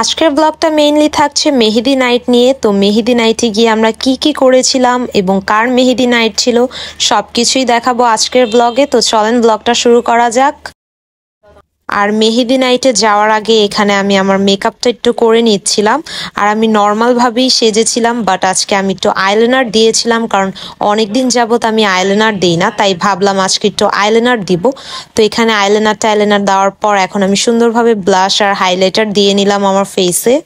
আজকের ব্লগটা মেইনলি থাকছে মেহেদি নাইট নিয়ে। তো মেহেদি নাইটে গিয়ে আমরা কি কি করেছিলাম এবং কার মেহেদি নাইট ছিল সবকিছুই দেখাবো আজকের ব্লগে। তো চলেন ব্লগটা শুরু করা যাক। আর মেহেদি নাইটে যাওয়ার আগে এখানে আমি আমার মেকআপটা একটু করে নিচ্ছিলাম। আর আমি নর্মালভাবেই সেজেছিলাম, বাট আজকে আমি একটু আইলাইনার দিয়েছিলাম, কারণ অনেকদিন যাবত আমি আইলাইনার দিই না, তাই ভাবলাম আজকে একটু আইলাইনার দিব। তো এখানে আইলাইনার দেওয়ার পর এখন আমি সুন্দরভাবে ব্লাশ আর হাইলাইটার দিয়ে নিলাম আমার ফেসে।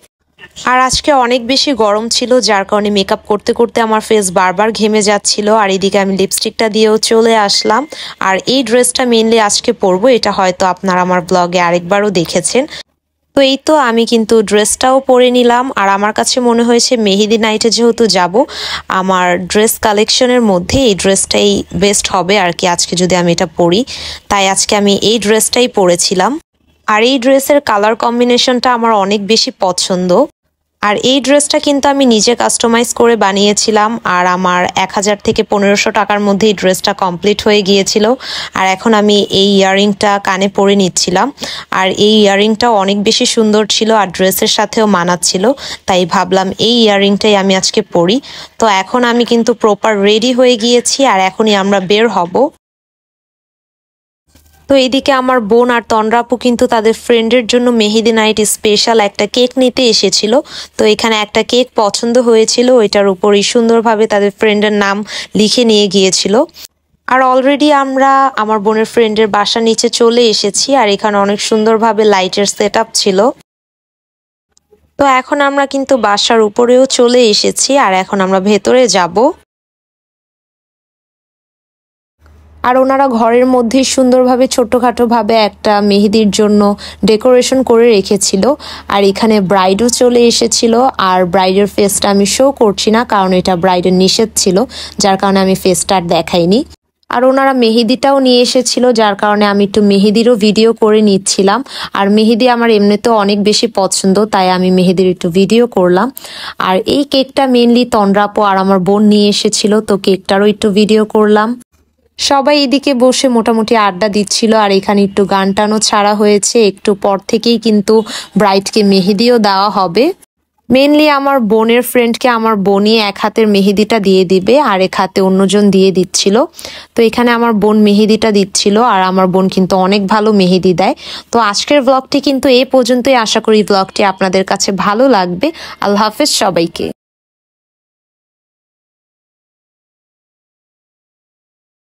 আর আজকে অনেক বেশি গরম ছিল, যার কারণে মেকআপ করতে করতে আমার ফেস বারবার ঘেমে যাচ্ছিল। আর এদিকে আমি লিপস্টিকটা দিয়েও চলে আসলাম। আর এই ড্রেসটা মেইনলি আজকে পরবো, এটা হয়তো আপনারা আমার ব্লগে আরেকবারও দেখেছেন। তো এই তো আমি কিন্তু ড্রেসটাও পরে নিলাম। আর আমার কাছে মনে হয়েছে মেহেদি নাইটে যেহেতু যাব, আমার ড্রেস কালেকশনের মধ্যে এই ড্রেসটাই বেস্ট হবে আর কি, আজকে যদি আমি এটা পরি। তাই আজকে আমি এই ড্রেসটাই পরেছিলাম। আর এই ড্রেসের কালার কম্বিনেশনটা আমার অনেক বেশি পছন্দ। আর এই ড্রেসটা কিন্তু আমি নিজে কাস্টমাইজ করে বানিয়েছিলাম। আর আমার 1000 থেকে 1500 টাকার মধ্যে এই ড্রেসটা কমপ্লিট হয়ে গিয়েছিল। আর এখন আমি এই ইয়াররিংটা কানে পরে নিচ্ছিলাম। আর এই ইয়াররিংটাও অনেক বেশি সুন্দর ছিল আর ড্রেসের সাথেও মানাচ্ছিল, তাই ভাবলাম এই ইয়াররিংটাই আমি আজকে পরি। তো এখন আমি কিন্তু প্রপার রেডি হয়ে গিয়েছি আর এখনই আমরা বের হব। তো এইদিকে আমার বোন আর তন্দ্রা আপু কিন্তু তাদের ফ্রেন্ডের জন্য মেহেদি নাইট স্পেশাল একটা কেক নিতে এসেছিল। তো এখানে একটা কেক পছন্দ হয়েছিল, ওইটার উপরই সুন্দরভাবে তাদের ফ্রেন্ডের নাম লিখে নিয়ে গিয়েছিল। আর অলরেডি আমরা আমার বোনের ফ্রেন্ডের বাসার নিচে চলে এসেছি। আর এখানে অনেক সুন্দরভাবে লাইটের সেট আপ ছিল। তো এখন আমরা কিন্তু বাসার উপরেও চলে এসেছি আর এখন আমরা ভেতরে যাব। আর ওনারা ঘরের মধ্যেই সুন্দরভাবে ছোট্টখাটোভাবে একটা মেহেদির জন্য ডেকোরেশন করে রেখেছিল। আর এখানে ব্রাইডও চলে এসেছিল। আর ব্রাইডের ফেসটা আমি শো করছি না, কারণ এটা ব্রাইডের নিষেধ ছিল, যার কারণে আমি ফেসটা আর দেখাইনি। আর ওনারা মেহেদিটাও নিয়ে এসেছিল, যার কারণে আমি একটু মেহেদিরও ভিডিও করে নিচ্ছিলাম। আর মেহেদি আমার এমনিতেও অনেক বেশি পছন্দ, তাই আমি মেহেদির একটু ভিডিও করলাম। আর এই কেকটা মেনলি তন্দ্রা আপু আর আমার বোন নিয়ে এসেছিল, তো কেকটারও একটু ভিডিও করলাম। সবাই এদিকে বসে মোটামুটি আড্ডা দিচ্ছিল। আর এখানে একটু গান টানও ছাড়া হয়েছে, একটু পর থেকেই কিন্তু ব্রাইডকে মেহেদিও দেওয়া হবে। মেনলি আমার বোনের ফ্রেন্ডকে আমার বোনই এক হাতের মেহেদিটা দিয়ে দিবে আর এক হাতে অন্যজন দিয়ে দিচ্ছিল। তো এখানে আমার বোন মেহেদিটা দিচ্ছিল আর আমার বোন কিন্তু অনেক ভালো মেহেদি দেয়। তো আজকের ব্লগটি কিন্তু এ পর্যন্তই। আশা করি ব্লগটি আপনাদের কাছে ভালো লাগবে। আল্লাহ হাফেজ সবাইকে।